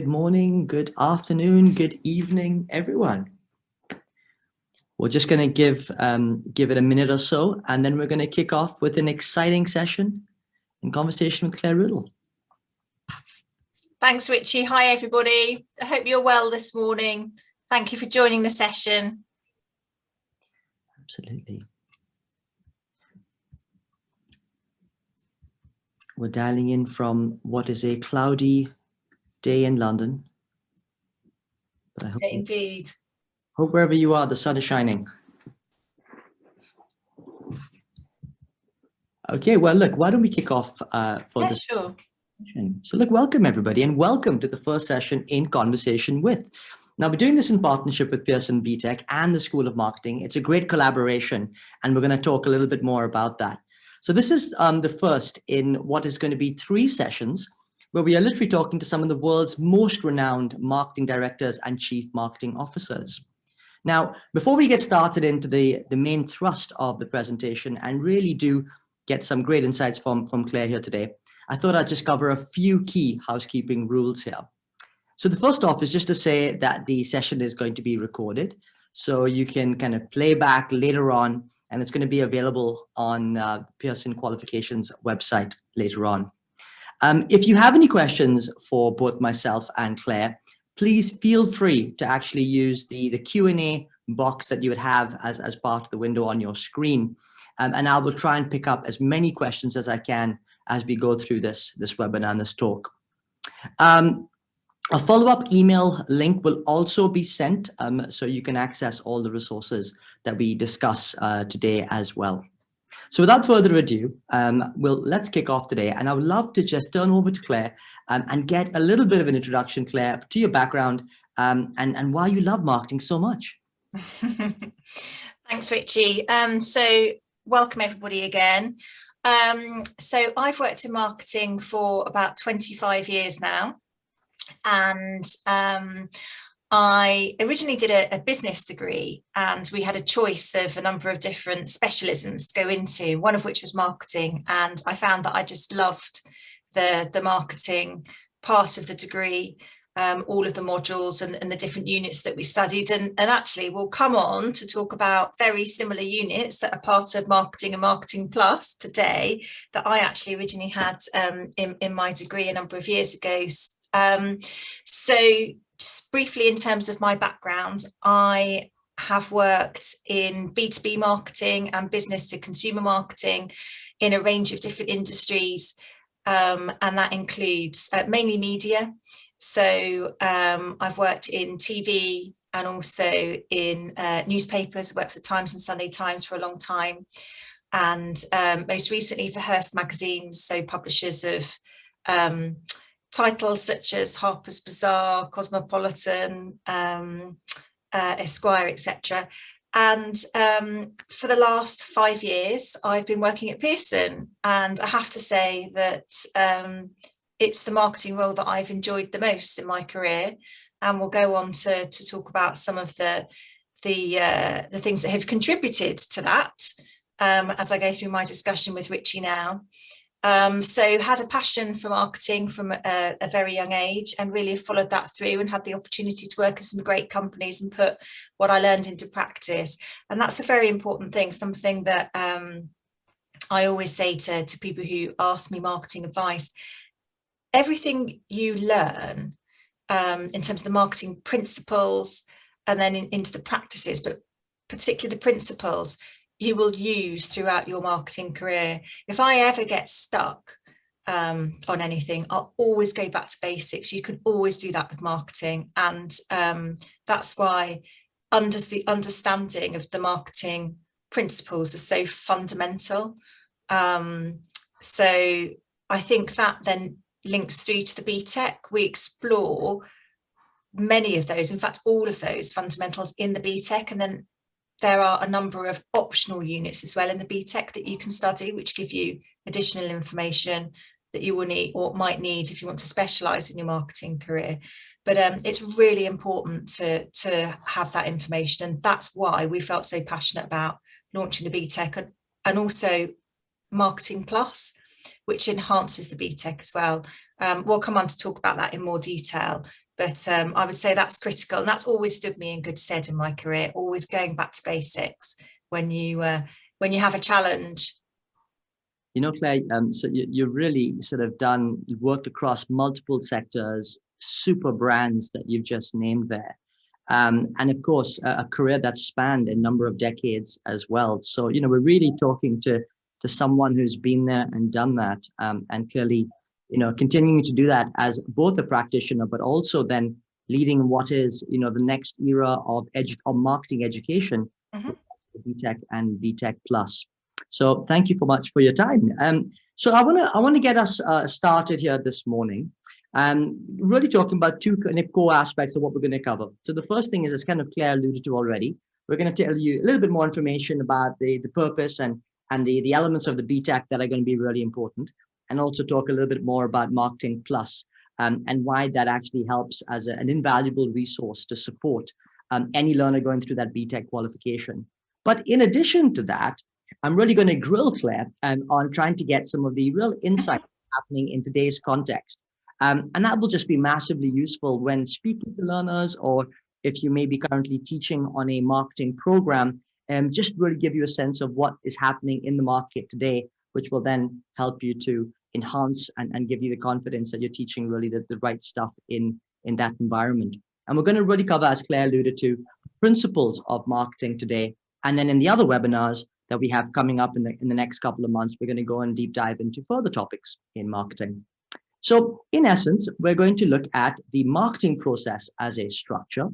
good morning, good afternoon, good evening, everyone. We're just going to give it a minute or so, and then we're going to kick off with an exciting session in conversation with Claire Riddle. Thanks, Richie. Hi, everybody. I hope you're well this morning. Thank you for joining the session. Absolutely. We're dialing in from what is a cloudy day in London. But I hope, indeed. Hope wherever you are, the sun is shining. Okay, well, look, why don't we kick off for this? Sure. So look, welcome everybody, and welcome to the first session in Conversation With. Now, we're doing this in partnership with Pearson BTEC and the School of Marketing. It's a great collaboration, and we're going to talk a little bit more about that. So this is the first in what is going to be 3 sessions where we are literally talking to some of the world's most renowned marketing directors and chief marketing officers. Now, before we get started into the main thrust of the presentation and really do get some great insights from Claire here today, I thought I'd just cover a few key housekeeping rules here. So the first off is just to say that the session is going to be recorded, so you can kind of play back later on, and it's going to be available on Pearson Qualifications website later on. If you have any questions for both myself and Claire, please feel free to actually use the Q&A box that you would have as part of the window on your screen. And I will try and pick up as many questions as I can as we go through this webinar and this talk. A follow-up email link will also be sent, so you can access all the resources that we discuss today as well. So without further ado, let's kick off today. And I would love to just turn over to Claire and get a little bit of an introduction, Claire, to your background and why you love marketing so much. Thanks, Richie. So welcome everybody again. So I've worked in marketing for about 25 years now. And I originally did a business degree, and we had a choice of a number of different specialisms to go into, one of which was marketing. And I found that I just loved the marketing part of the degree, all of the modules and the different units that we studied. And actually we'll come on to talk about very similar units that are part of marketing and marketing plus today that I actually originally had in my degree a number of years ago. So just briefly, in terms of my background, I have worked in B2B marketing and business to consumer marketing in a range of different industries, and that includes mainly media. So I've worked in TV and also in newspapers. I worked for the Times and Sunday Times for a long time, and most recently for Hearst magazines, so publishers of titles such as Harper's Bazaar, Cosmopolitan, Esquire, etc. And for the last 5 years, I've been working at Pearson, and I have to say that it's the marketing role that I've enjoyed the most in my career. And we'll go on to talk about some of the things that have contributed to that as I go through my discussion with Richie now. So had a passion for marketing from a very young age, and really followed that through and had the opportunity to work at some great companies and put what I learned into practice. And that's a very important thing, something that I always say to people who ask me marketing advice. Everything you learn in terms of the marketing principles and then into the practices, but particularly the principles, you will use throughout your marketing career. If I ever get stuck on anything, I'll always go back to basics. You can always do that with marketing. And that's why the understanding of the marketing principles are so fundamental. So I think that then links through to the BTEC. We explore many of those, in fact, all of those fundamentals in the BTEC. And then there are a number of optional units as well in the BTEC that you can study, which give you additional information that you will need or might need if you want to specialise in your marketing career. But it's really important to have that information. And that's why we felt so passionate about launching the BTEC and also Marketing Plus, which enhances the BTEC as well. We'll come on to talk about that in more detail. But I would say that's critical, and that's always stood me in good stead in my career, always going back to basics when you have a challenge. You know, Claire, so you've really sort of worked across multiple sectors, super brands that you've just named there. And of course, a career that's spanned a number of decades as well. So, you know, we're really talking to someone who's been there and done that, and clearly, you know, continuing to do that as both a practitioner, but also then leading what is, you know, the next era of marketing education, BTEC and BTEC Plus. So thank you so much for your time. So I want to get us started here this morning. Really talking about two kind of core aspects of what we're going to cover. So the first thing is, as kind of Claire alluded to already, we're going to tell you a little bit more information about the purpose and the elements of the BTEC that are going to be really important, and also talk a little bit more about Marketing Plus, and why that actually helps as an invaluable resource to support any learner going through that BTEC qualification. But in addition to that, I'm really going to grill Claire on trying to get some of the real insight happening in today's context. And that will just be massively useful when speaking to learners, or if you may be currently teaching on a marketing program, just really give you a sense of what is happening in the market today, which will then help you to enhance and give you the confidence that you're teaching really the right stuff in that environment. And we're going to really cover, as Claire alluded to, principles of marketing today. And then in the other webinars that we have coming up in the next couple of months, we're going to go and deep dive into further topics in marketing. So in essence, we're going to look at the marketing process as a structure,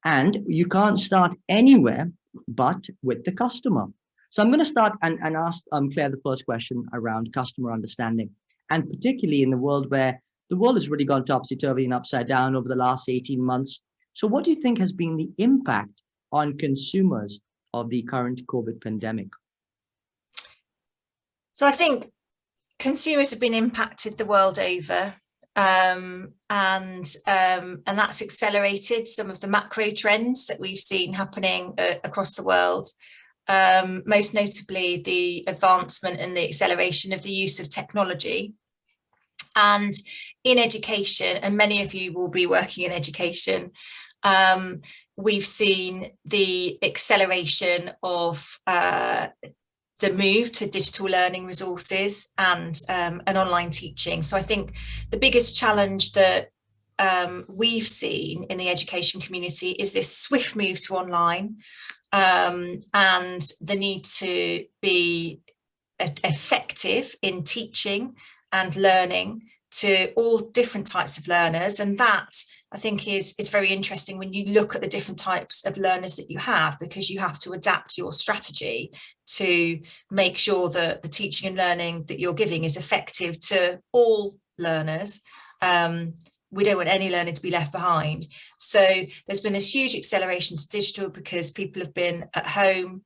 and you can't start anywhere but with the customer. So I'm going to start and ask Claire the first question around customer understanding, and particularly in the world where the world has really gone topsy-turvy and upside down over the last 18 months. So what do you think has been the impact on consumers of the current COVID pandemic? So I think consumers have been impacted the world over, and that's accelerated some of the macro trends that we've seen happening across the world. Most notably, the advancement and the acceleration of the use of technology. And in education, and many of you will be working in education, we've seen the acceleration of the move to digital learning resources and online teaching. So I think the biggest challenge that we've seen in the education community is this swift move to online, and the need to be effective in teaching and learning to all different types of learners. And that, I think, is very interesting when you look at the different types of learners that you have, because you have to adapt your strategy to make sure that the teaching and learning that you're giving is effective to all learners. We don't want any learner to be left behind. So there's been this huge acceleration to digital because people have been at home.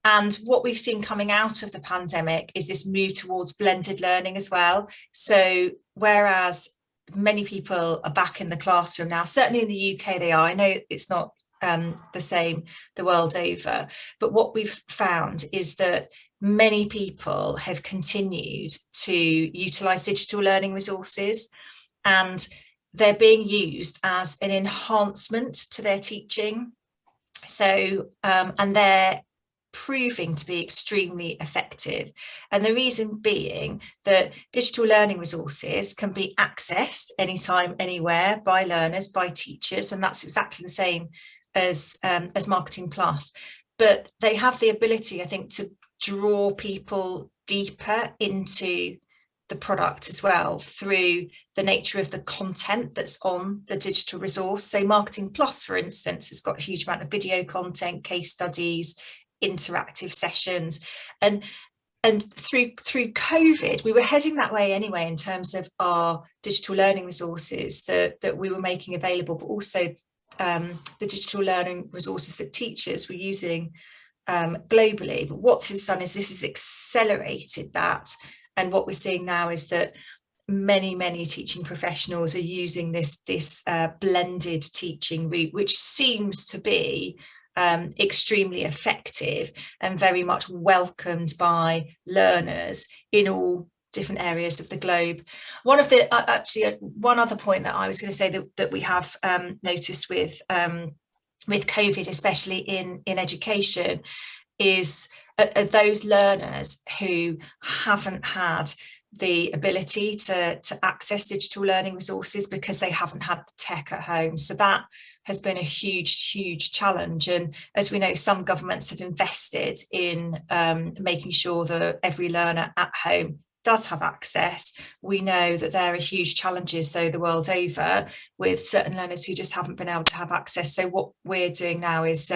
And what we've seen coming out of the pandemic is this move towards blended learning as well. So whereas many people are back in the classroom now, certainly in the UK they are, I know it's not the same the world over, but what we've found is that many people have continued to utilise digital learning resources, and they're being used as an enhancement to their teaching. So, and they're proving to be extremely effective. And the reason being that digital learning resources can be accessed anytime, anywhere by learners, by teachers, and that's exactly the same as Marketing Plus. But they have the ability, I think, to draw people deeper into the product as well through the nature of the content that's on the digital resource. So Marketing Plus, for instance, has got a huge amount of video content, case studies, interactive sessions, and through COVID we were heading that way anyway in terms of our digital learning resources that we were making available, but also the digital learning resources that teachers were using globally. But what this has done is this has accelerated that, and what we're seeing now is that many teaching professionals are using this blended teaching route, which seems to be extremely effective and very much welcomed by learners in all different areas of the globe. One of the one other point that I was going to say that we have noticed with COVID, especially in education, is those learners who haven't had the ability to access digital learning resources because they haven't had the tech at home. So that has been a huge challenge. And as we know, some governments have invested in making sure that every learner at home does have access. We know that there are huge challenges, though, the world over, with certain learners who just haven't been able to have access. So what we're doing now is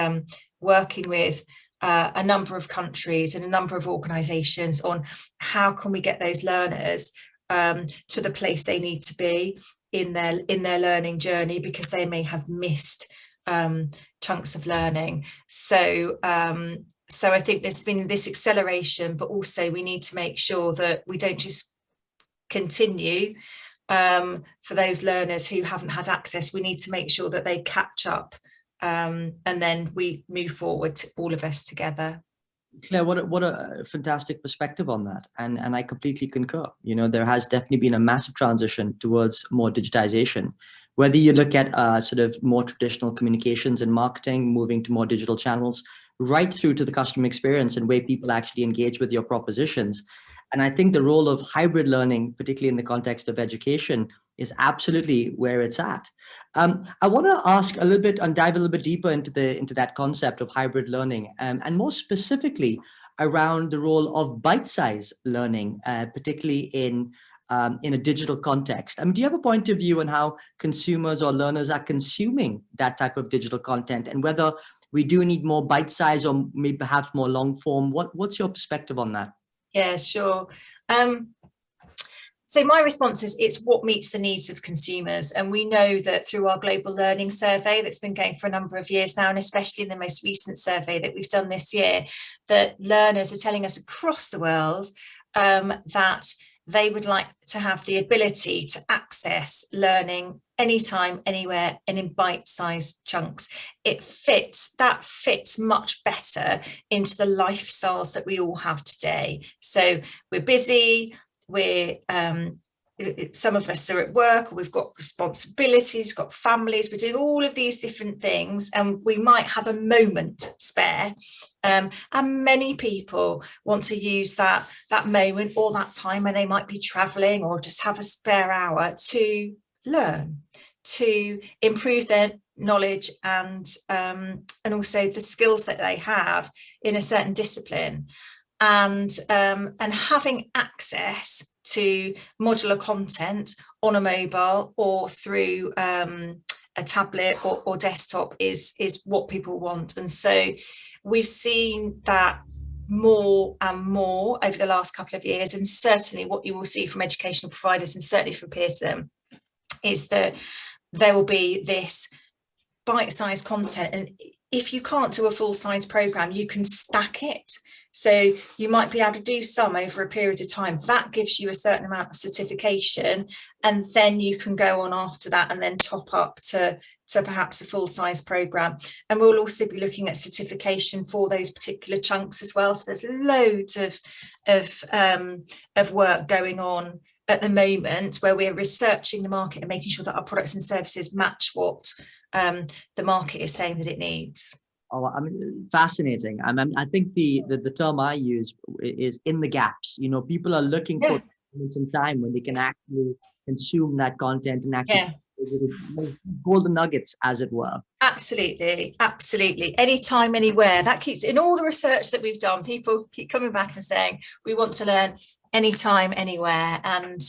working with a number of countries and a number of organisations on how can we get those learners to the place they need to be in their learning journey, because they may have missed chunks of learning. So I think there's been this acceleration, but also we need to make sure that we don't just continue for those learners who haven't had access. We need to make sure that they catch up, and then we move forward, all of us together. Claire, what a fantastic perspective on that, and I completely concur. You know, there has definitely been a massive transition towards more digitization. Whether you look at sort of more traditional communications and marketing, moving to more digital channels, right through to the customer experience and way people actually engage with your propositions. And I think the role of hybrid learning, particularly in the context of education, is absolutely where it's at. I want to ask a little bit and dive a little bit deeper into that concept of hybrid learning, and more specifically around the role of bite-sized learning, particularly in a digital context. I mean, do you have a point of view on how consumers or learners are consuming that type of digital content, and whether we do need more bite-size or maybe perhaps more long form? What's your perspective on that? Yeah, sure. So my response is it's what meets the needs of consumers. And we know that through our global learning survey that's been going for a number of years now, and especially in the most recent survey that we've done this year, that learners are telling us across the world that they would like to have the ability to access learning anytime, anywhere, and in bite-sized chunks. It fits much better into the lifestyles that we all have today. So we're busy, some of us are at work, or we've got responsibilities, got families, we're doing all of these different things, and we might have a moment spare. And many people want to use that moment or that time when they might be traveling or just have a spare hour to learn, to improve their knowledge and also the skills that they have in a certain discipline. And having access to modular content on a mobile or through a tablet or desktop is what people want. And so we've seen that more and more over the last couple of years, and certainly what you will see from educational providers and certainly from Pearson is that there will be this bite-sized content, and if you can't do a full-size program, you can stack it. So you might be able to do some over a period of time. That gives you a certain amount of certification, and then you can go on after that and then top up to perhaps a full-size program. And we'll also be looking at certification for those particular chunks as well. So there's loads of work going on at the moment where we're researching the market and making sure that our products and services match what the market is saying that it needs. Oh, I mean, fascinating. I mean, I think the term I use is in the gaps. You know, people are looking for some time when they can actually consume that content and actually golden nuggets, as it were. Absolutely. Anytime, anywhere. That keeps, in all the research that we've done, people keep coming back and saying, we want to learn anytime, anywhere. And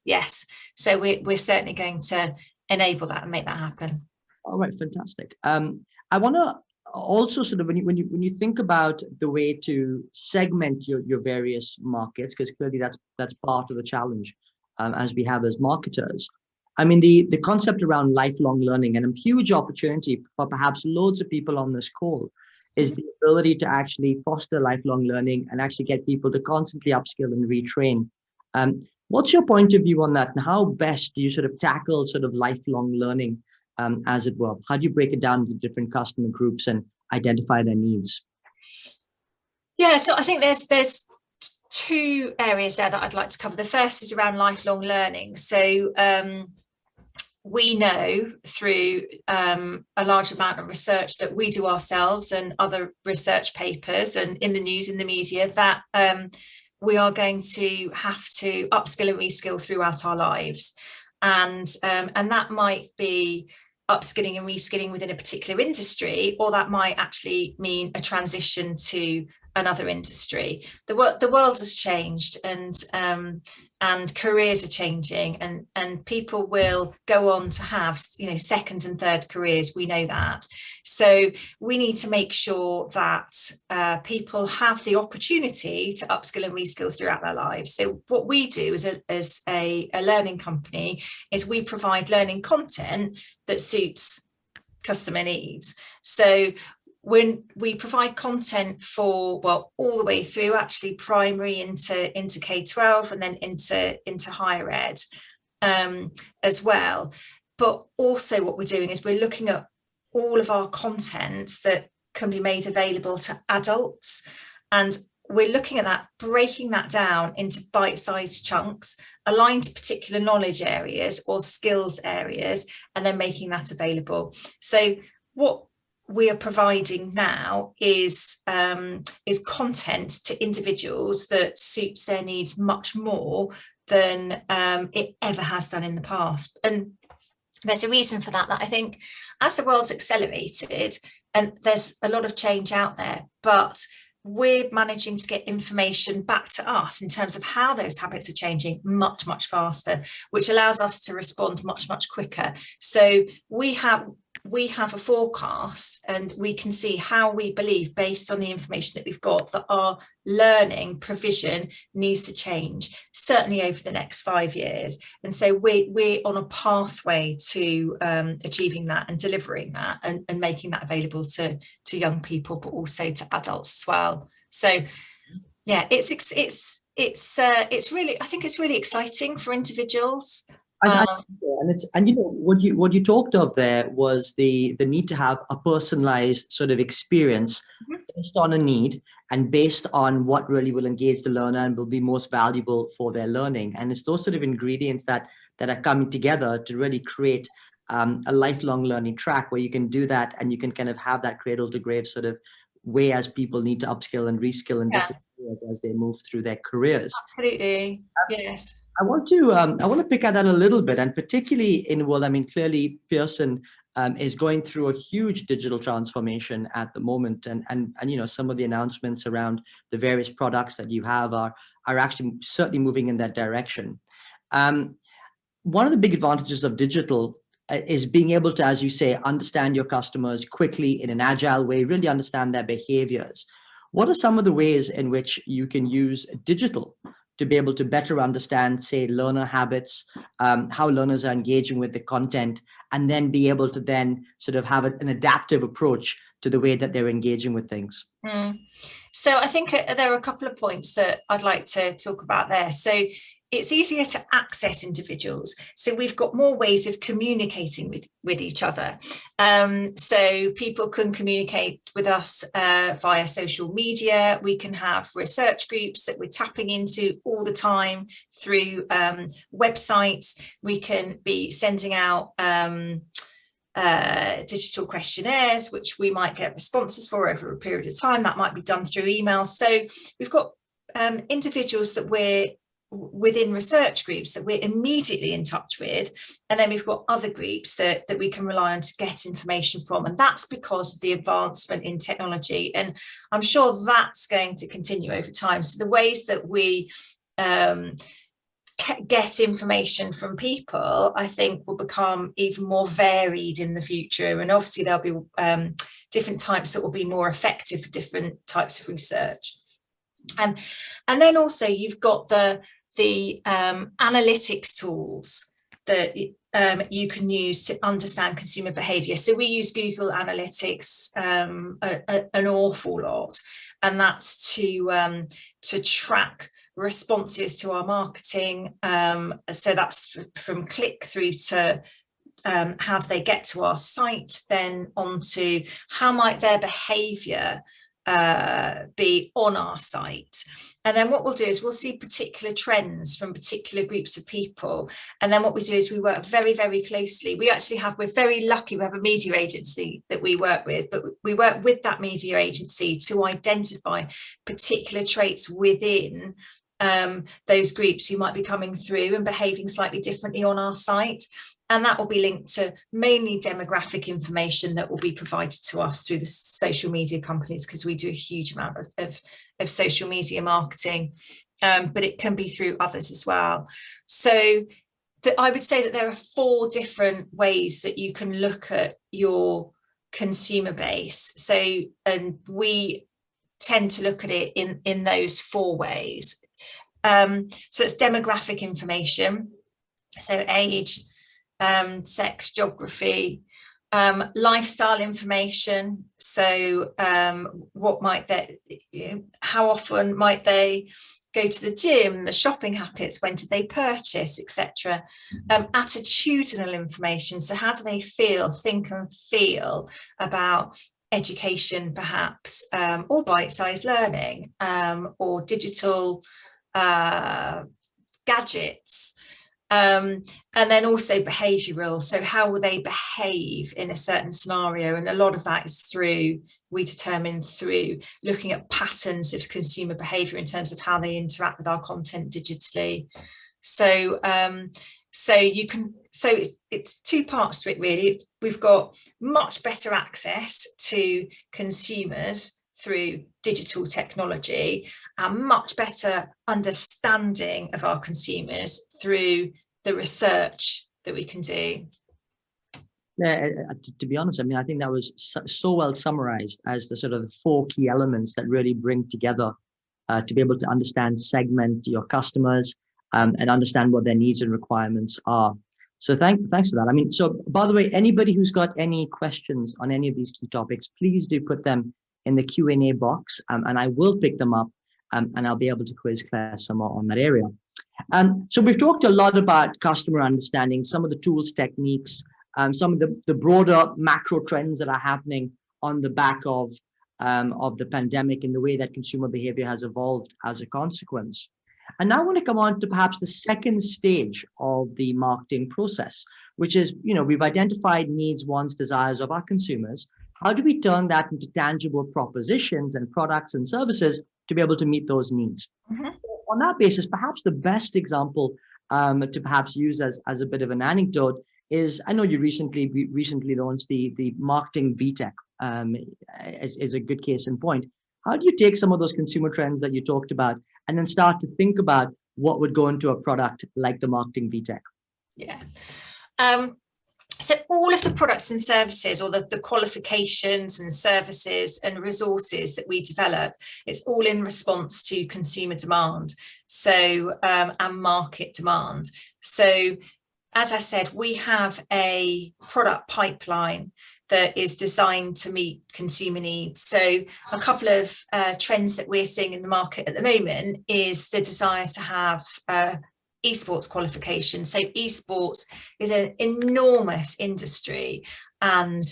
yes, so we're certainly going to enable that and make that happen. All right, fantastic. I want to also sort of when you think about the way to segment your various markets, because clearly that's part of the challenge as we have as marketers. I mean, the concept around lifelong learning, and a huge opportunity for perhaps loads of people on this call, is the ability to actually foster lifelong learning and actually get people to constantly upskill and retrain. What's your point of view on that, and how best do you sort of tackle sort of lifelong learning, as it were? How do you break it down into different customer groups and identify their needs? Yeah, so I think there's two areas there that I'd like to cover. The first is around lifelong learning. So we know through a large amount of research that we do ourselves and other research papers and in the news, in the media, that we are going to have to upskill and reskill throughout our lives. And that might be upskilling and reskilling within a particular industry, or that might actually mean a transition to another industry. The world has changed, and careers are changing, and people will go on to have, you know, second and third careers. We know that. So we need to make sure that people have the opportunity to upskill and reskill throughout their lives. So what we do as a learning company is we provide learning content that suits customer needs. So when we provide content for, well, all the way through actually primary into K-12 and then into higher ed as well. But also what we're doing is we're looking at all of our content that can be made available to adults, and we're looking at that, breaking that down into bite-sized chunks aligned to particular knowledge areas or skills areas, and then making that available. So what we are providing now is content to individuals that suits their needs much more than it ever has done in the past. And there's a reason for that, I think as the world's accelerated, and there's a lot of change out there, but we're managing to get information back to us in terms of how those habits are changing much, much faster, which allows us to respond much, much quicker. So we have a forecast, and we can see how we believe, based on the information that we've got, that our learning provision needs to change, certainly over the next 5 years. And so we're on a pathway to achieving that and delivering that, and making that available to young people, but also to adults as well. So yeah, it's really, I think it's really exciting for individuals. And you know what you talked of there was the need to have a personalized sort of experience based on a need and based on what really will engage the learner and will be most valuable for their learning. And it's those sort of ingredients that are coming together to really create a lifelong learning track where you can do that, and you can kind of have that cradle to grave sort of way as people need to upskill and reskill in different areas as they move through their careers. Absolutely, yes. I want to pick at that a little bit, and particularly in the world. I mean, clearly Pearson is going through a huge digital transformation at the moment, and you know, some of the announcements around the various products that you have are actually certainly moving in that direction. One of the big advantages of digital is being able to, as you say, understand your customers quickly in an agile way, really understand their behaviors. What are some of the ways in which you can use digital to be able to better understand, say, learner habits, how learners are engaging with the content, and then be able to then sort of have an adaptive approach to the way that they're engaging with things? So I think there are a couple of points that I'd like to talk about there. So it's easier to access individuals. So we've got more ways of communicating with each other. So people can communicate with us via social media. We can have research groups that we're tapping into all the time through websites. We can be sending out digital questionnaires, which we might get responses for over a period of time. That might be done through email. So we've got individuals that we're within research groups that we're immediately in touch with, and then we've got other groups that we can rely on to get information from, and that's because of the advancement in technology, and I'm sure that's going to continue over time. So the ways that we get information from people, I think, will become even more varied in the future, and obviously there'll be different types that will be more effective for different types of research. And then also you've got the analytics tools that you can use to understand consumer behavior. So we use Google Analytics an awful lot, and that's to track responses to our marketing. So that's from click through to how do they get to our site, then onto how might their behavior be on our site. And then what we'll do is we'll see particular trends from particular groups of people. And then what we do is we work very, very closely. We're very lucky, we have a media agency that we work with, but we work with that media agency to identify particular traits within those groups who might be coming through and behaving slightly differently on our site. And that will be linked to mainly demographic information that will be provided to us through the social media companies, because we do a huge amount of social media marketing, but it can be through others as well. So I would say that there are 4 different ways that you can look at your consumer base. So, and we tend to look at it in those 4 ways. So it's demographic information, so age, sex, geography, lifestyle information. So what might they, how often might they go to the gym, the shopping habits, when did they purchase, etc. Attitudinal information. So how do they think and feel about education, perhaps, or bite-sized learning, or digital gadgets. And then also behavioural, so how will they behave in a certain scenario? And a lot of that is we determine through looking at patterns of consumer behaviour in terms of how they interact with our content digitally. So it's 2 parts to it, really. We've got much better access to consumers through digital technology, and much better understanding of our consumers through the research that we can do. Yeah, to be honest, I mean, I think that was so well summarized as the sort of 4 key elements that really bring together to be able to understand, segment your customers, and understand what their needs and requirements are. So thanks for that. I mean, so by the way, anybody who's got any questions on any of these key topics, please do put them in the Q&A box, and I will pick them up, and I'll be able to quiz Claire some more on that area. So we've talked a lot about customer understanding, some of the tools, techniques, some of the broader macro trends that are happening on the back of the pandemic and the way that consumer behavior has evolved as a consequence. And now I want to come on to perhaps the second stage of the marketing process, which is, we've identified needs, wants, desires of our consumers. How do we turn that into tangible propositions and products and services to be able to meet those needs? Mm-hmm. On that basis, perhaps the best example to perhaps use as a bit of an anecdote is, I know you recently launched the Marketing BTEC is a good case in point. How do you take some of those consumer trends that you talked about and then start to think about what would go into a product like the Marketing BTEC? Yeah. So all of the products and services, or the qualifications and services and resources that we develop, it's all in response to consumer demand, so and market demand. So as I said, we have a product pipeline that is designed to meet consumer needs. So a couple of trends that we're seeing in the market at the moment is the desire to have esports qualification. So esports is an enormous industry and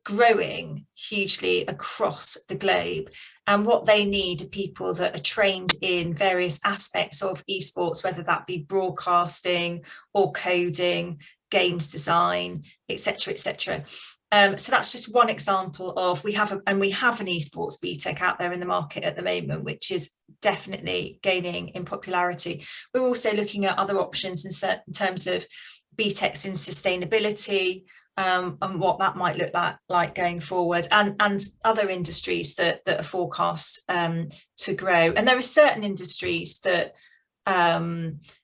growing hugely across the globe. And what they need are people that are trained in various aspects of esports, whether that be broadcasting or coding, games design, etc., etc. So that's just one example of we have an esports BTEC out there in the market at the moment, which is definitely gaining in popularity. We're also looking at other options in terms of BTECs in sustainability, and what that might look like going forward, and other industries that are forecast to grow. And there are certain industries that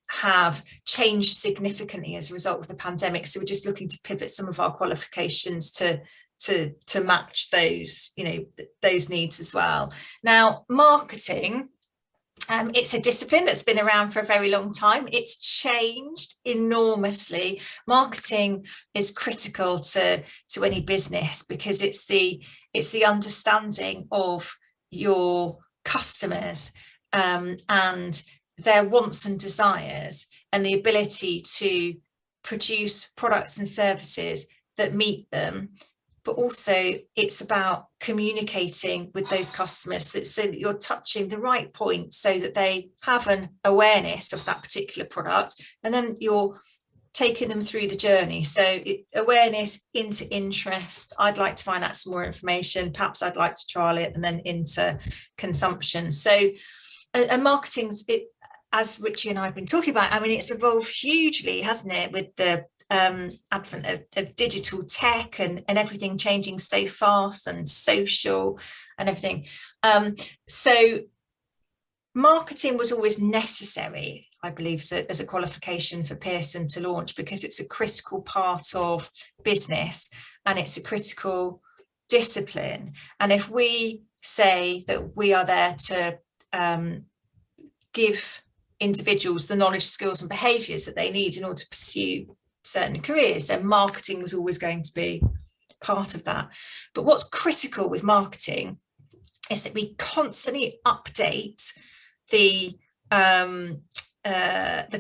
have changed significantly as a result of the pandemic. So we're just looking to pivot some of our qualifications to match those, those needs as well. Now, marketing, it's a discipline that's been around for a very long time. It's changed enormously. Marketing is critical to any business because it's the understanding of your customers and their wants and desires, and the ability to produce products and services that meet them but also it's about communicating with those customers so that you're touching the right point so that they have an awareness of that particular product, and then you're taking them through the journey. So awareness into interest. I'd like to find out some more information. Perhaps I'd like to trial it, and then into consumption. So, and marketing's, as Richie and I have been talking about, I mean, it's evolved hugely, hasn't it, with the advent of digital tech and everything changing so fast, and social and everything. So marketing was always necessary, I believe, as a qualification for Pearson to launch, because it's a critical part of business and it's a critical discipline. And if we say that we are there to give individuals the knowledge, skills and behaviours that they need in order to pursue certain careers, then marketing was always going to be part of that. But what's critical with marketing is that we constantly update the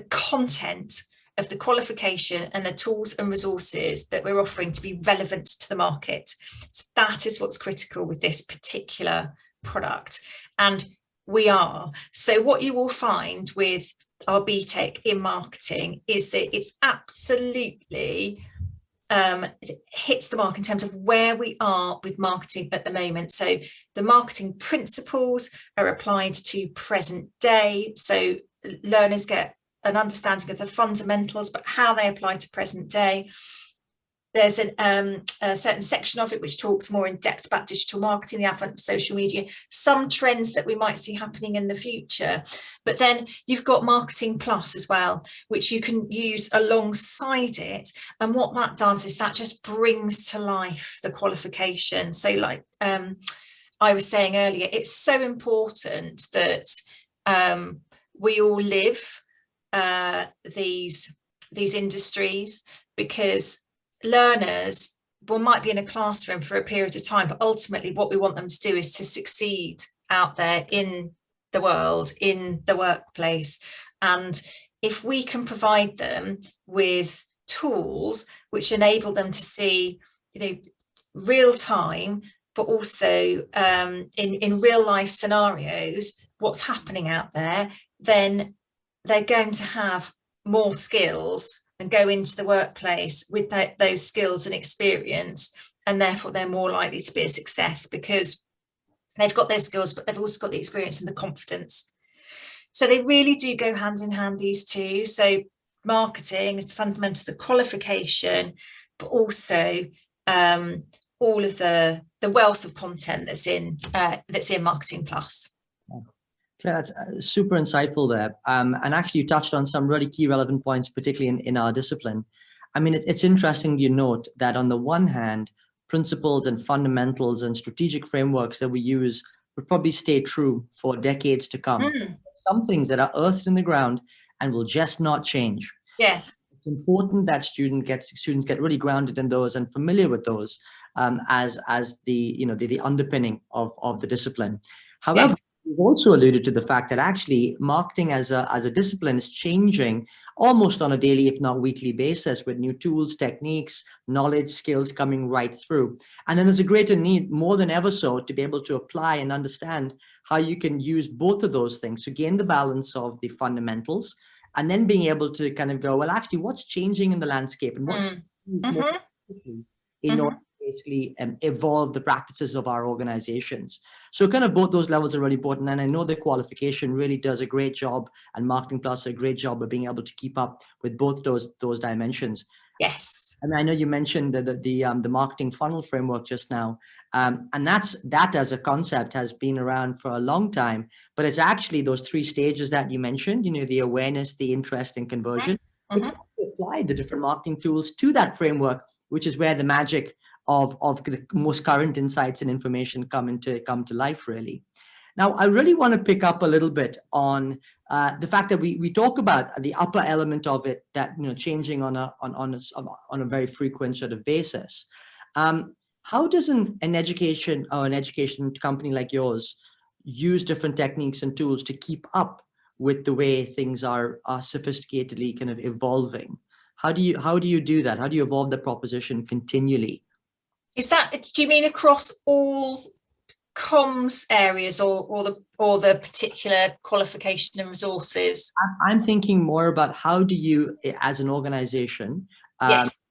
content of the qualification and the tools and resources that we're offering to be relevant to the market. So that is what's critical with this particular product, and we are. So what you will find with our BTEC in marketing is that it's absolutely it hits the mark in terms of where we are with marketing at the moment. So the marketing principles are applied to present day, so learners get an understanding of the fundamentals, but how they apply to present day. There's a certain section of it which talks more in depth about digital marketing, the advent of social media, some trends that we might see happening in the future. But then you've got Marketing Plus as well, which you can use alongside it. And what that does is that just brings to life the qualification. So like I was saying earlier, it's so important that we all live these industries, because learners might be in a classroom for a period of time, but ultimately what we want them to do is to succeed out there in the world, in the workplace. And if we can provide them with tools which enable them to see, real time, but also in real life scenarios, what's happening out there, then they're going to have more skills and go into the workplace with those skills and experience, and therefore they're more likely to be a success because they've got their skills, but they've also got the experience and the confidence. So they really do go hand in hand, these two. So marketing is fundamental to the qualification, but also all of the wealth of content that's in Marketing Plus. Claire, that's super insightful there. And actually you touched on some really key relevant points, particularly in our discipline. I mean, it's interesting you note that on the one hand, principles and fundamentals and strategic frameworks that we use would probably stay true for decades to come. Some things that are earthed in the ground and will just not change. Yes. It's important that students get really grounded in those and familiar with those as the underpinning of the discipline. However, yes, we've also alluded to the fact that actually marketing as a discipline is changing almost on a daily, if not weekly basis, with new tools, techniques, knowledge, skills coming right through. And then there's a greater need, more than ever so, to be able to apply and understand how you can use both of those things to gain the balance of the fundamentals, and then being able to kind of go, well, actually, what's changing in the landscape and what's more quickly in order basically evolve the practices of our organizations. So kind of both those levels are really important. And I know the qualification really does a great job, and Marketing Plus does a great job of being able to keep up with both those dimensions. Yes. And I know you mentioned the marketing funnel framework just now. And that as a concept has been around for a long time, but it's actually those three stages that you mentioned, the awareness, the interest and conversion. It's applied the different marketing tools to that framework, which is where the magic of the most current insights and information come to life, really. Now, I really want to pick up a little bit on the fact that we talk about the upper element of it, that changing on a very frequent sort of basis. How does an education company like yours use different techniques and tools to keep up with the way things are sophisticatedly kind of evolving? How do you do that? How do you evolve the proposition continually? Is that, do you mean across all comms areas or the particular qualification and resources? I'm thinking more about how do you, as an organization, Yes.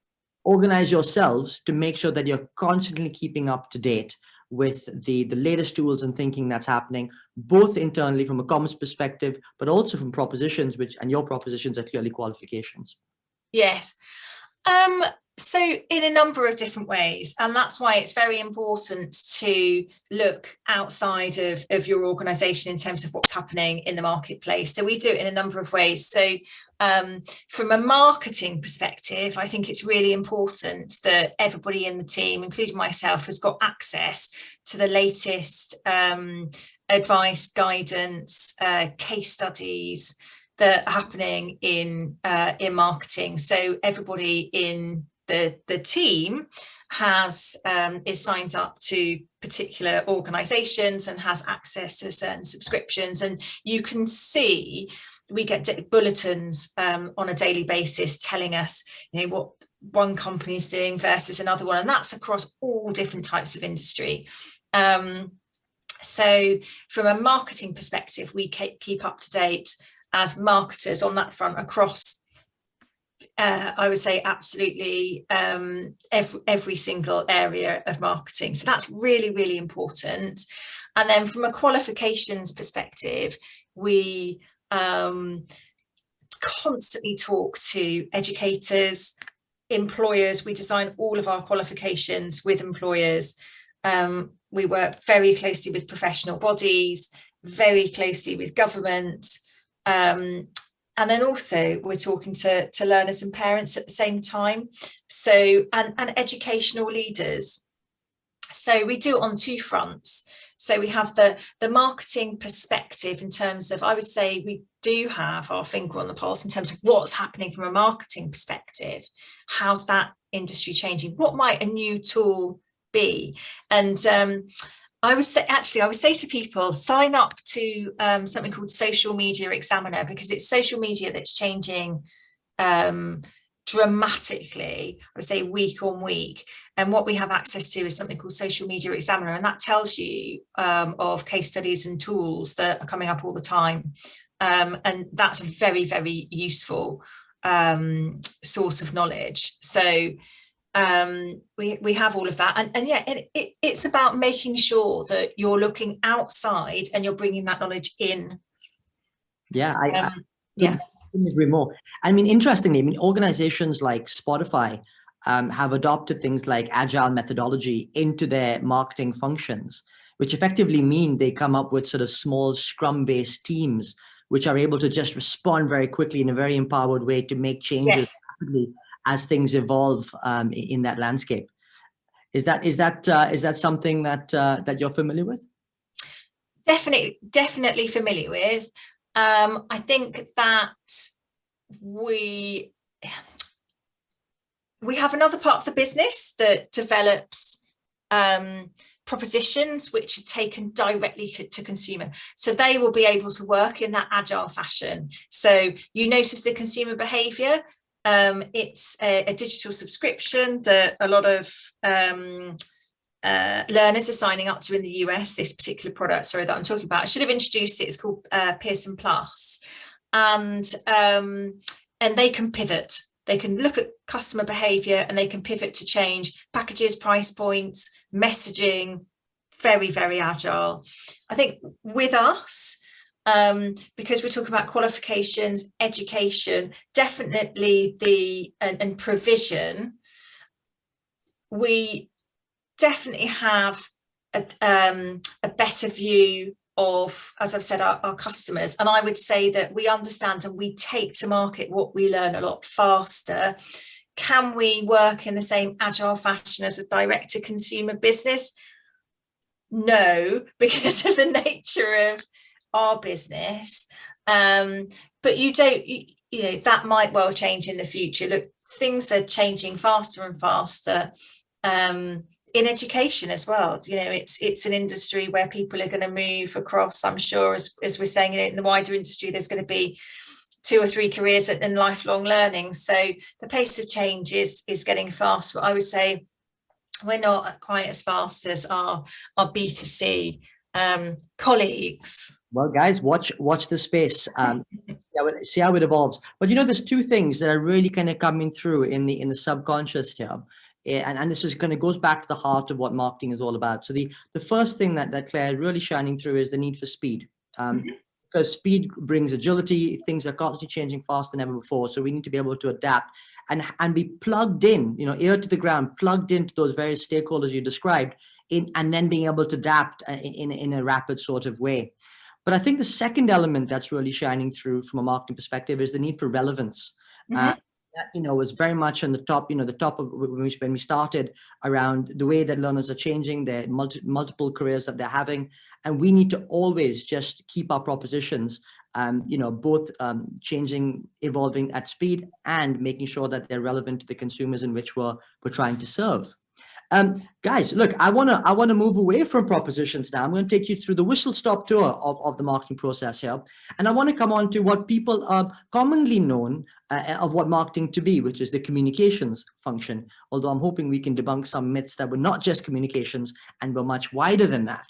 organize yourselves to make sure that you're constantly keeping up to date with the latest tools and thinking that's happening, both internally from a comms perspective, but also from propositions, and your propositions are clearly qualifications. Yes. So in a number of different ways, and that's why it's very important to look outside of your organization in terms of what's happening in the marketplace. So we do it in a number of ways. So from a marketing perspective, I think it's really important that everybody in the team, including myself, has got access to the latest advice, guidance, case studies that are happening in marketing. So everybody in the team has is signed up to particular organizations and has access to certain subscriptions, and you can see we get bulletins on a daily basis telling us, you know, what one company is doing versus another one, and that's across all different types of industry. So from a marketing perspective, we keep up to date as marketers on that front across I would say absolutely every single area of marketing. So that's really, really important. And then from a qualifications perspective, we constantly talk to educators, employers. We design all of our qualifications with employers. We work very closely with professional bodies, very closely with government. And then also we're talking to learners and parents at the same time. So, and educational leaders. So we do it on two fronts. So we have the marketing perspective in terms of, I would say we do have our finger on the pulse in terms of what's happening from a marketing perspective. How's that industry changing? What might a new tool be? And I would say to people, sign up to something called Social Media Examiner, because it's social media that's changing dramatically, I would say week on week. And what we have access to is something called Social Media Examiner, and that tells you of case studies and tools that are coming up all the time. And that's a very, very useful source of knowledge. So we have all of that, and yeah, it's about making sure that you're looking outside and you're bringing that knowledge in. Yeah, I couldn't agree more. I mean, interestingly, I mean, organizations like Spotify have adopted things like Agile Methodology into their marketing functions, which effectively mean they come up with sort of small Scrum-based teams, which are able to just respond very quickly in a very empowered way to make changes rapidly as things evolve in that landscape. Is that something that you're familiar with? Definitely familiar with. I think that we have another part of the business that develops propositions which are taken directly to consumer. So they will be able to work in that agile fashion. So you notice the consumer behavior. It's a digital subscription that a lot of learners are signing up to in the US, this particular product, sorry, that I'm talking about. I should have introduced it. It's called Pearson Plus. And they can pivot. They can look at customer behavior and they can pivot to change packages, price points, messaging, very, very agile. I think with us, because we're talking about qualifications, education, definitely and provision, we definitely have a better view of, as I've said, our customers. And I would say that we understand and we take to market what we learn a lot faster. Can we work in the same agile fashion as a direct-to-consumer business? No, because of the nature of our business. But you know, that might well change in the future. Look, things are changing faster and faster. In education as well, you know, it's an industry where people are going to move across. I'm sure, as we're saying, you know, in the wider industry, there's going to be 2 or 3 careers in lifelong learning. So the pace of change is getting faster. I would say we're not quite as fast as our B2C colleagues. Well, guys, watch the space. See how it evolves. But there's two things that are really kind of coming through in the subconscious here. And this is kind of goes back to the heart of what marketing is all about. So the first thing that Claire really shining through is the need for speed. Because speed brings agility. Things are constantly changing faster than ever before. So we need to be able to adapt and be plugged in, ear to the ground, plugged into those various stakeholders you described, and then being able to adapt in a rapid sort of way. But I think the second element that's really shining through from a marketing perspective is the need for relevance. That was very much on the top, the top of when we started, around the way that learners are changing, their multiple careers that they're having, and we need to always just keep our propositions, both changing, evolving at speed, and making sure that they're relevant to the consumers in which we're trying to serve. Guys, look, I want to move away from propositions now. I'm going to take you through the whistle-stop tour of the marketing process here. And I want to come on to what people are commonly known of what marketing to be, which is the communications function. Although I'm hoping we can debunk some myths that were not just communications and were much wider than that.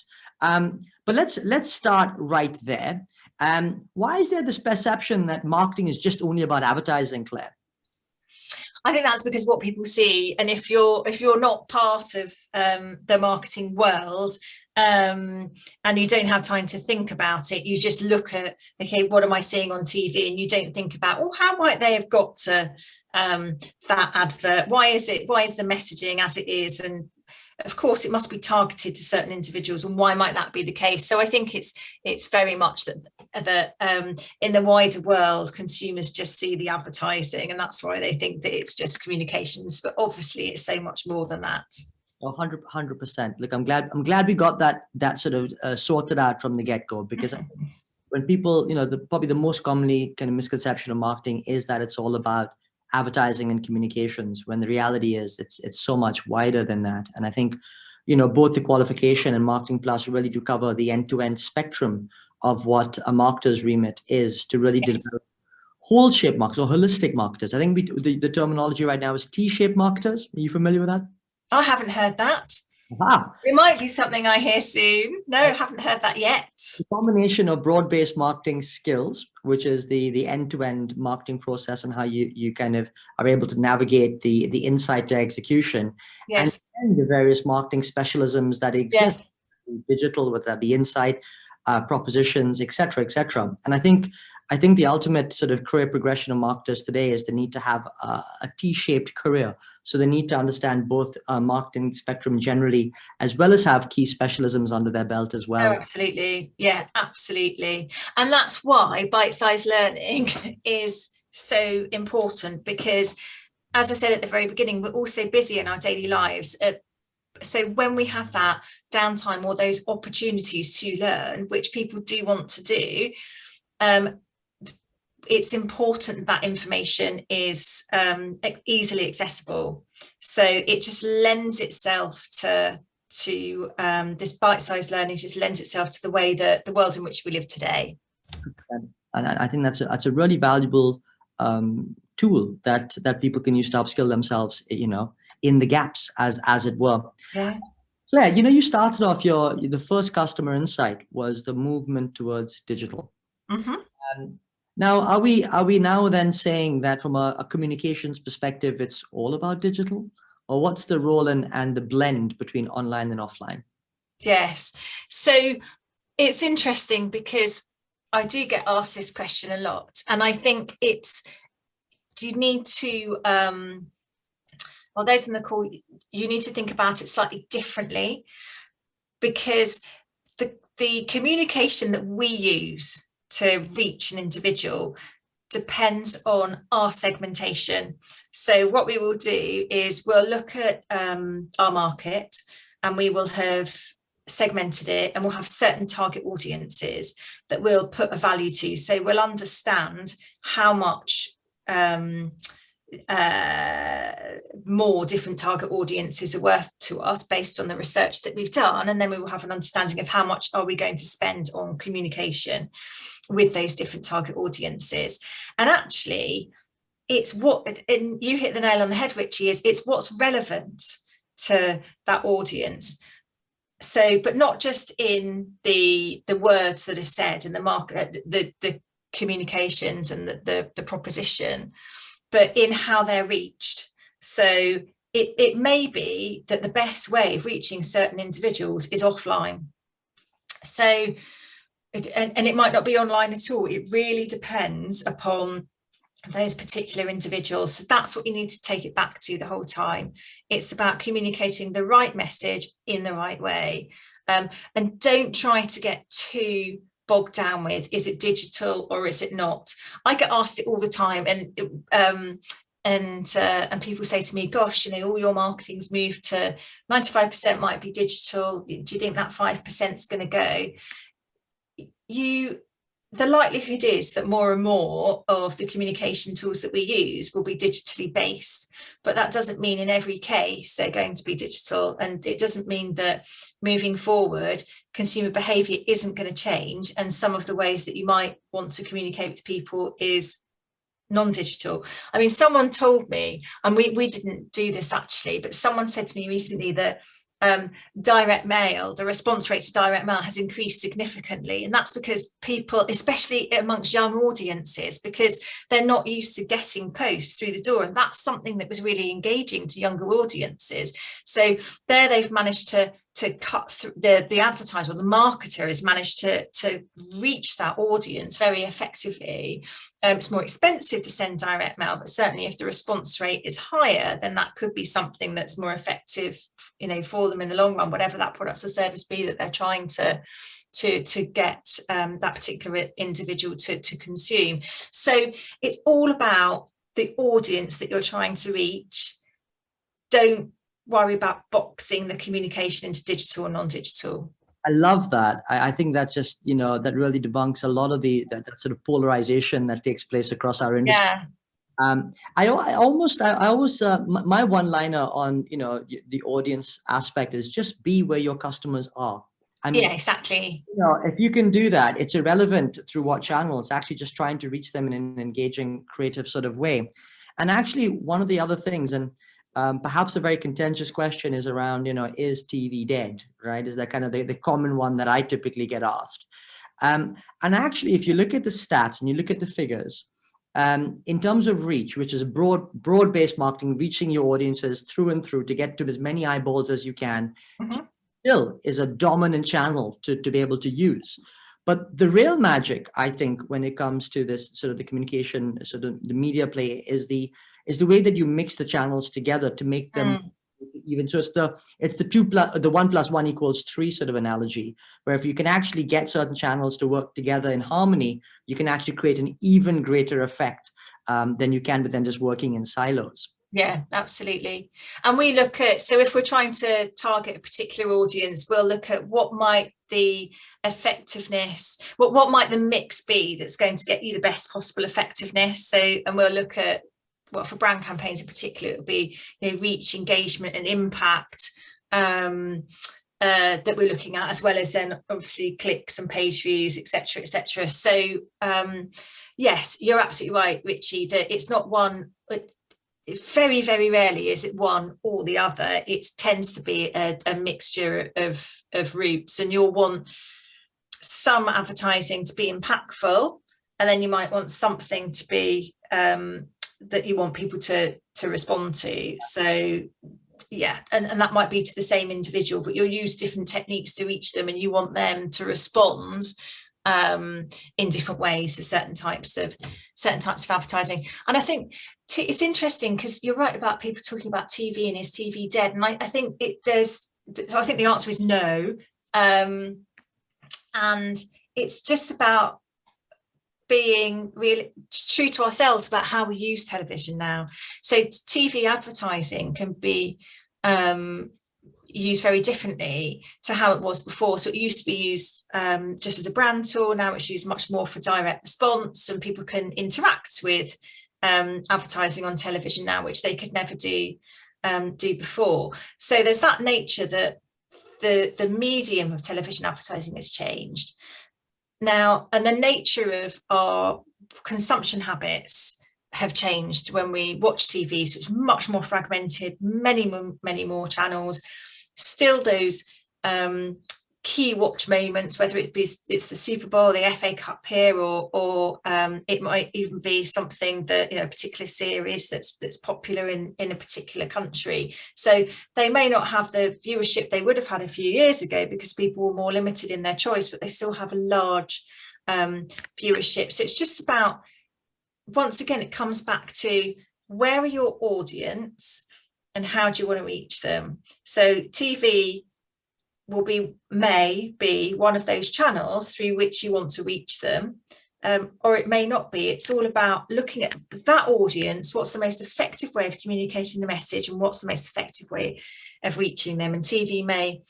But let's start right there. Why is there this perception that marketing is just only about advertising, Claire? I think that's because what people see, and if you're not part of the marketing world, and you don't have time to think about it, you just look at, okay, what am I seeing on TV? And you don't think about, oh, how might they have got to that advert? Why is the messaging as it is? And of course, it must be targeted to certain individuals, and why might that be the case? So I think it's very much that in the wider world, consumers just see the advertising, and that's why they think that it's just communications. But obviously, it's so much more than that. 100%. Look, I'm glad we got that sort of sorted out from the get-go, because when people, probably the most commonly kind of misconception of marketing is that it's all about advertising and communications, when the reality is it's so much wider than that. And I think, both the qualification and Marketing Plus really do cover the end-to-end spectrum of what a marketer's remit is, to really develop whole-shaped marketers or holistic marketers. I think the terminology right now is T-shaped marketers. Are you familiar with that? I haven't heard that. Aha. It might be something I hear soon. No, I haven't heard that yet. The combination of broad-based marketing skills, which is the end-to-end marketing process, and how you kind of are able to navigate the insight to execution, yes, and the various marketing specialisms that exist, yes, digital, whether that be insight, propositions, etc., etc. And I think the ultimate sort of career progression of marketers today is the need to have a T-shaped career. So they need to understand both marketing spectrum generally, as well as have key specialisms under their belt as well. Oh, absolutely. Yeah, absolutely. And that's why bite-sized learning is so important, because, as I said at the very beginning, we're all so busy in our daily lives. So when we have that downtime or those opportunities to learn, which people do want to do, it's important that information is easily accessible. So it just lends itself to this bite-sized learning, just lends itself to the way that the world in which we live today. And I think that's a really valuable tool that people can use to upskill themselves, in the gaps, as it were. Yeah. Claire, you started off the first customer insight was the movement towards digital. Mm-hmm. Now, are we now then saying that from a communications perspective, it's all about digital? Or what's the role and the blend between online and offline? Yes. So it's interesting, because I do get asked this question a lot. And I think you need to, well, those on the call, you need to think about it slightly differently, because the communication that we use to reach an individual depends on our segmentation. So what we will do is we'll look at our market, and we will have segmented it, and we'll have certain target audiences that we'll put a value to. So we'll understand how much more different target audiences are worth to us based on the research that we've done, and then we will have an understanding of how much are we going to spend on communication with those different target audiences. And actually, and you hit the nail on the head, Richie, it's what's relevant to that audience. So, but not just in the words that are said and the market, the communications and the proposition, but in how they're reached. So it may be that the best way of reaching certain individuals is offline. So, and it might not be online at all. It really depends upon those particular individuals. So that's what you need to take it back to the whole time. It's about communicating the right message in the right way. And don't try to get too bogged down with, is it digital or is it not? I get asked it all the time, and people say to me, gosh, all your marketing's moved to 95% might be digital. Do you think that 5% is going to go? The likelihood is that more and more of the communication tools that we use will be digitally based, but that doesn't mean in every case they're going to be digital. And it doesn't mean that moving forward, consumer behavior isn't going to change. And some of the ways that you might want to communicate with people is non-digital. I mean, someone told me, and we didn't do this actually, but someone said to me recently that direct mail, the response rate to direct mail has increased significantly. And that's because people, especially amongst young audiences, because they're not used to getting posts through the door. And that's something that was really engaging to younger audiences. So there they've managed to cut through, the advertiser or the marketer has managed to reach that audience very effectively. It's more expensive to send direct mail, but certainly if the response rate is higher, then that could be something that's more effective, for them in the long run, whatever that product or service be that they're trying to get that particular individual to consume. So it's all about the audience that you're trying to reach. Don't worry about boxing the communication into digital or non-digital. I love that. I think that just, that really debunks a lot of that sort of polarization that takes place across our industry. Yeah. I always my one-liner on the audience aspect is just be where your customers are. I mean, yeah, exactly. If you can do that, it's irrelevant through what channel. It's actually just trying to reach them in an engaging, creative sort of way. And actually, one of the other things, and perhaps a very contentious question, is around, is TV dead? Right? Is that kind of the common one that I typically get asked? And actually, if you look at the stats and you look at the figures, in terms of reach, which is broad-based marketing, reaching your audiences through and through to get to as many eyeballs as you can, still is a dominant channel to be able to use. But the real magic, I think, when it comes to this sort of the communication, sort of the media play, is the way that you mix the channels together to make them even. So it's the 1 + 1 = 3 sort of analogy, where if you can actually get certain channels to work together in harmony, you can actually create an even greater effect than you can with them just working in silos. Yeah, absolutely. And we look at, so if we're trying to target a particular audience, we'll look at what might the effectiveness, what might the mix be that's going to get you the best possible effectiveness. So, and we'll look at, well, for brand campaigns in particular, it'll be reach, engagement and impact that we're looking at, as well as then obviously clicks and page views, etc., etc. So yes, you're absolutely right, Richie, that it's not one. Very, very rarely is it one or the other. It tends to be a mixture of routes, and you'll want some advertising to be impactful, and then you might want something to be that you want people to respond to. So yeah, and that might be to the same individual, but you'll use different techniques to reach them, and you want them to respond in different ways to certain types of advertising. And I think it's interesting because you're right about people talking about TV and is TV dead, and I think so I think the answer is no, and it's just about being really true to ourselves about how we use television now. So TV advertising can be used very differently to how it was before. So it used to be used just as a brand tool. Now it's used much more for direct response, and people can interact with advertising on television now, which they could never do before. So there's that nature that the medium of television advertising has changed now, and the nature of our consumption habits have changed when we watch TV, so it's much more fragmented, many more channels, still those key watch moments, whether it's the Super Bowl, the FA Cup here, or it might even be something that, a particular series that's popular in a particular country. So they may not have the viewership they would have had a few years ago because people were more limited in their choice, but they still have a large viewership. So it's just about, once again, it comes back to where are your audience and how do you want to reach them? So TV may be one of those channels through which you want to reach them, or it may not be. It's all about looking at that audience, what's the most effective way of communicating the message, and what's the most effective way of reaching them, and TV may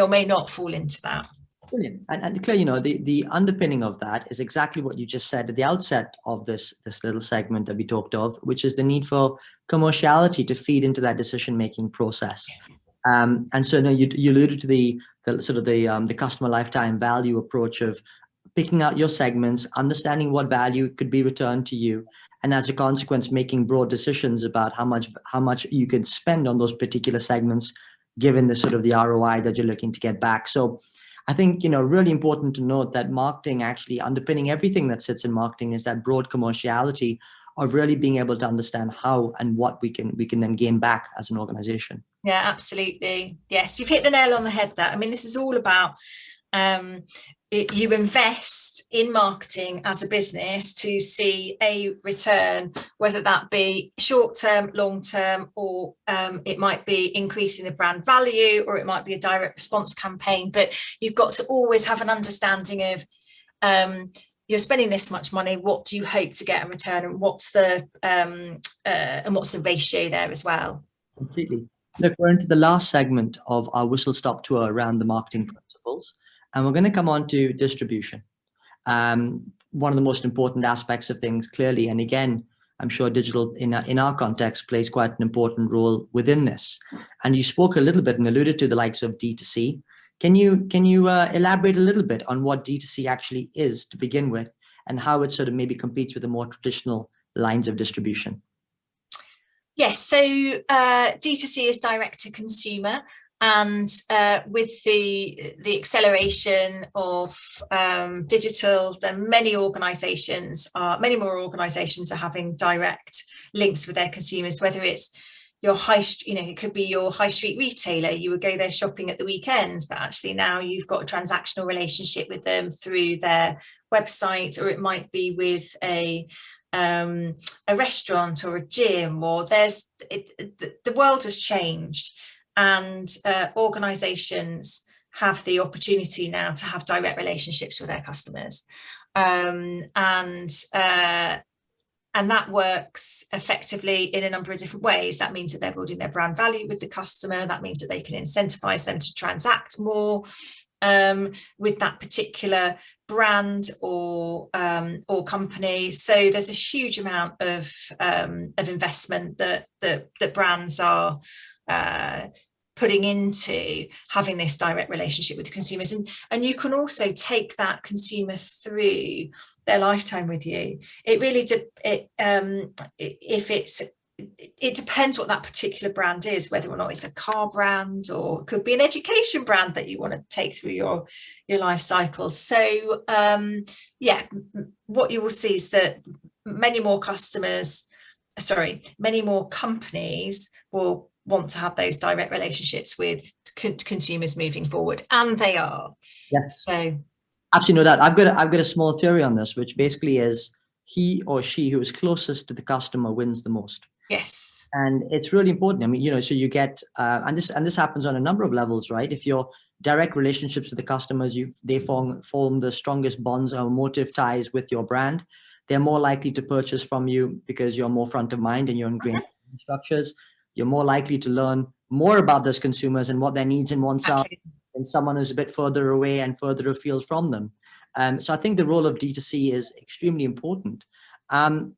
or may not fall into that. Brilliant. And Claire, the underpinning of that is exactly what you just said at the outset of this little segment that we talked of, which is the need for commerciality to feed into that decision-making process. Yes. And so you alluded to the sort of the customer lifetime value approach of picking out your segments, understanding what value could be returned to you, and as a consequence, making broad decisions about how much you can spend on those particular segments, given the sort of the ROI that you're looking to get back. So I think, really important to note that marketing, actually underpinning everything that sits in marketing, is that broad commerciality of really being able to understand how and what we can then gain back as an organization. Yeah, absolutely. Yes, you've hit the nail on the head there. I mean, this is all about you invest in marketing as a business to see a return, whether that be short-term, long-term, or it might be increasing the brand value, or it might be a direct response campaign. But you've got to always have an understanding of you're spending this much money, what do you hope to get in return, and what's the ratio there as well. Completely. Look, we're into the last segment of our whistle-stop tour around the marketing principles, and we're going to come on to distribution. One of the most important aspects of things, clearly, and again, I'm sure digital in our context plays quite an important role within this. And you spoke a little bit and alluded to the likes of D2C. Can you elaborate a little bit on what D2C actually is to begin with, and how it sort of maybe competes with the more traditional lines of distribution? Yes, so D2C is direct to consumer, and with the acceleration of digital, then many more organisations are having direct links with their consumers, whether it's your it could be your high street retailer. You would go there shopping at the weekends, but actually now you've got a transactional relationship with them through their website, or it might be with a restaurant or a gym, or the world has changed, and organizations have the opportunity now to have direct relationships with their customers, and that works effectively in a number of different ways. That means that they're building their brand value with the customer. That means that they can incentivize them to transact more with that particular brand or company. So there's a huge amount of investment that brands are putting into having this direct relationship with consumers, and you can also take that consumer through their lifetime with you. It really it depends what that particular brand is, whether or not it's a car brand, or it could be an education brand that you want to take through your life cycle. So what you will see is that many more companies will want to have those direct relationships with consumers moving forward, and they are. Yes. So absolutely, no doubt. I've got a small theory on this, which basically is he or she who is closest to the customer wins the most. Yes. And it's really important. I mean, so you get, and this happens on a number of levels, right? If your direct relationships with the customers, they form the strongest bonds or emotive ties with your brand, they're more likely to purchase from you because you're more front of mind and you're ingrained in structures. You're more likely to learn more about those consumers and what their needs and wants are than someone who's a bit further away and further afield from them. So I think the role of D2C is extremely important. And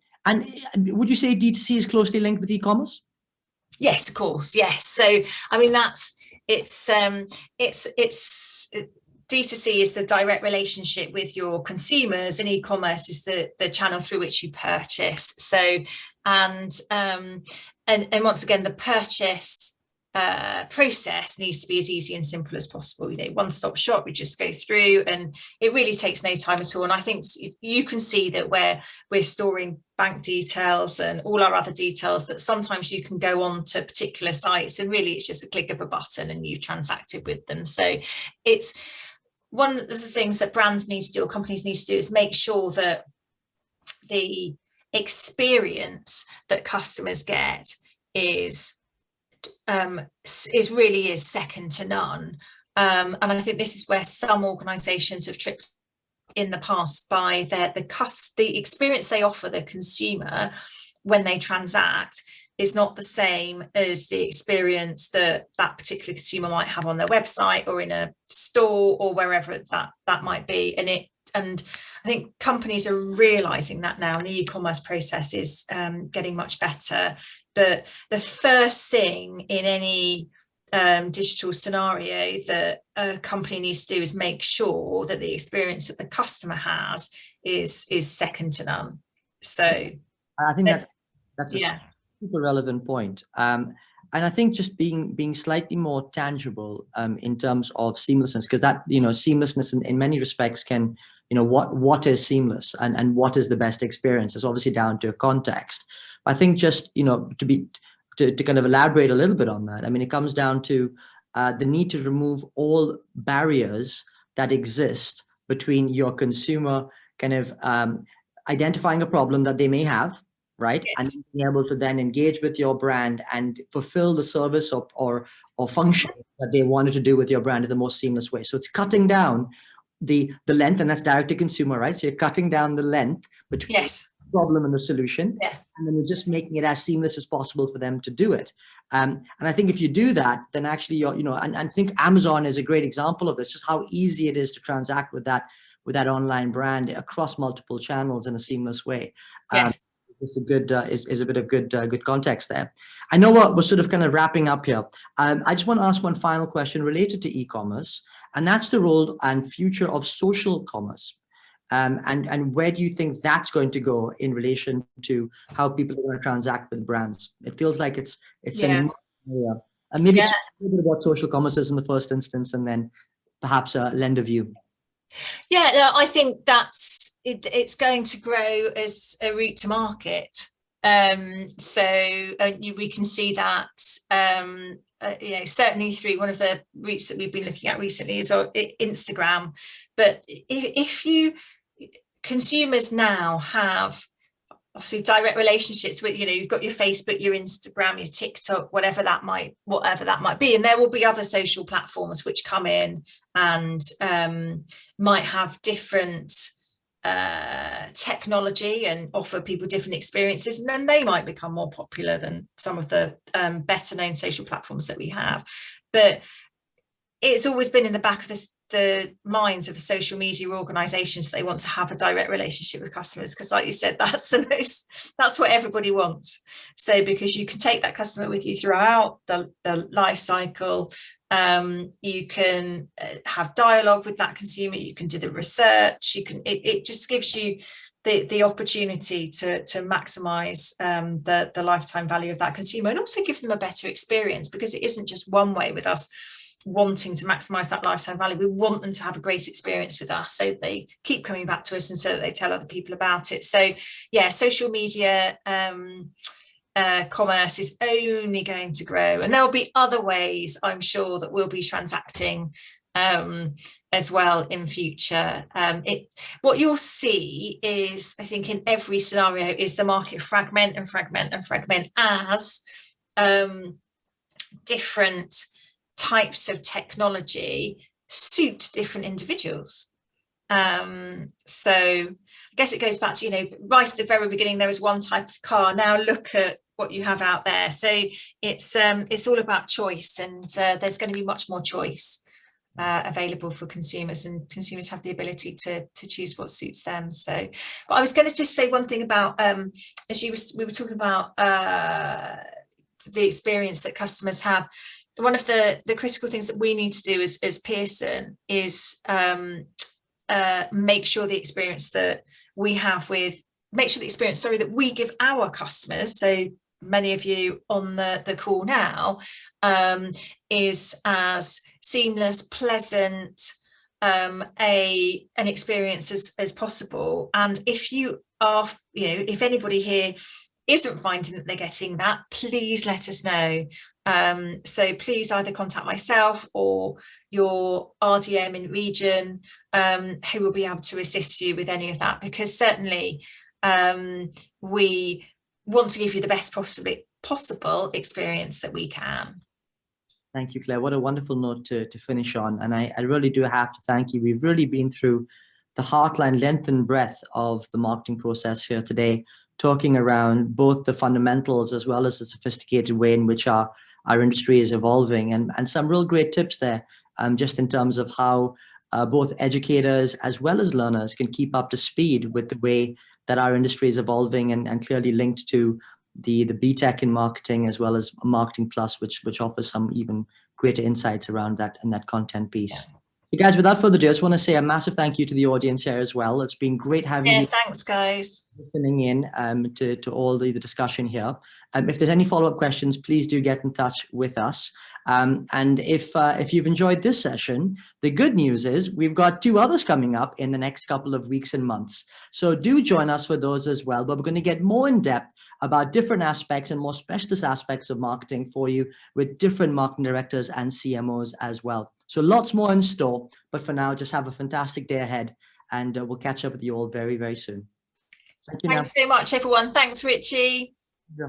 would you say D2C is closely linked with e-commerce? Yes, of course. Yes. So, I mean, D2C is the direct relationship with your consumers, and e-commerce is the channel through which you purchase. So, and once again, the purchase process needs to be as easy and simple as possible. One-stop shop, we just go through, and it really takes no time at all. And I think you can see that where we're storing bank details and all our other details, that sometimes you can go on to particular sites and really it's just a click of a button and you've transacted with them. So it's one of the things that brands need to do, or companies need to do, is make sure that the experience that customers get is really second to none. And I think this is where some organisations have tripped in the past by the experience they offer the consumer when they transact is not the same as the experience that particular consumer might have on their website or in a store or wherever that might be. And I think companies are realising that now, and the e-commerce process is getting much better. But the first thing in any digital scenario that a company needs to do is make sure that the experience that the customer has is second to none. So I think that's a super relevant point. And I think just being slightly more tangible in terms of seamlessness, because that, seamlessness in many respects can, what is seamless and what is the best experience is obviously down to a context. I think just, to kind of elaborate a little bit on that, I mean, it comes down to the need to remove all barriers that exist between your consumer kind of identifying a problem that they may have, right? Yes. And being able to then engage with your brand and fulfill the service or function that they wanted to do with your brand in the most seamless way. So it's cutting down the length, and that's direct to consumer, right? So you're cutting down the length between the problem and the solution, and then you're just making it as seamless as possible for them to do it. And I think if you do that, then actually you're, and I think Amazon is a great example of this, just how easy it is to transact with that online brand across multiple channels in a seamless way. It's a good is a bit of good context there. I know we're sort of kind of wrapping up here. I just want to ask one final question related to e-commerce, and that's the role and future of social commerce. And where do you think that's going to go in relation to how people are going to transact with brands? It feels like it's an area. And maybe a little bit about social commerce in the first instance, and then perhaps lend a view. Yeah, I think it's going to grow as a route to market. So we can see that, certainly through one of the routes that we've been looking at recently is Instagram. But if consumers now have obviously direct relationships with, you've got your Facebook, your Instagram, your TikTok, whatever that might be, and there will be other social platforms which come in and might have different technology and offer people different experiences, and then they might become more popular than some of the better known social platforms that we have. But it's always been in the back of the minds of the social media organizations that they want to have a direct relationship with customers, because like you said, that's what everybody wants. So because you can take that customer with you throughout the life cycle, you can have dialogue with that consumer, you can do the research, it just gives you the opportunity to maximize the lifetime value of that consumer, and also give them a better experience, because it isn't just one way with us wanting to maximize that lifetime value. We want them to have a great experience with us, so they keep coming back to us and so that they tell other people about it. So yeah, social media commerce is only going to grow, and there'll be other ways, I'm sure, that we'll be transacting as well in future. What you'll see is, I think, in every scenario, is the market fragment as different types of technology suit different individuals. So I guess it goes back to, right at the very beginning, there was one type of car. Now look at what you have out there. So it's all about choice, and there's going to be much more choice available for consumers, and consumers have the ability to choose what suits them. So, but I was going to just say one thing about, as we were talking about the experience that customers have. one of the critical things that we need to do as Pearson is make sure the experience that we have that we give our customers, so many of you on the call now, is as seamless, pleasant, an experience as possible. And if you are, if anybody here isn't finding that they're getting that, please let us know. So please either contact myself or your RDM in region, who will be able to assist you with any of that, because certainly we want to give you the best possible experience that we can. Thank you, Claire. What a wonderful note to finish on. And I really do have to thank you. We've really been through the heartline, length and breadth of the marketing process here today, talking around both the fundamentals as well as the sophisticated way in which our industry is evolving, and some real great tips there, just in terms of how both educators as well as learners can keep up to speed with the way that our industry is evolving, and clearly linked to the BTEC in marketing as well as Marketing Plus, which offers some even greater insights around that and that content piece. Yeah. You guys, without further ado, I just want to say a massive thank you to the audience here as well. It's been great having you. Thanks, guys. Listening in to all the discussion here. If there's any follow-up questions, please do get in touch with us. And if you've enjoyed this session, the good news is we've got 2 others coming up in the next couple of weeks and months. So do join us for those as well. But we're going to get more in depth about different aspects and more specialist aspects of marketing for you, with different marketing directors and CMOs as well. So lots more in store. But for now, just have a fantastic day ahead, and we'll catch up with you all very, very soon. Thanks so much, everyone. Thanks, Richie. Yeah.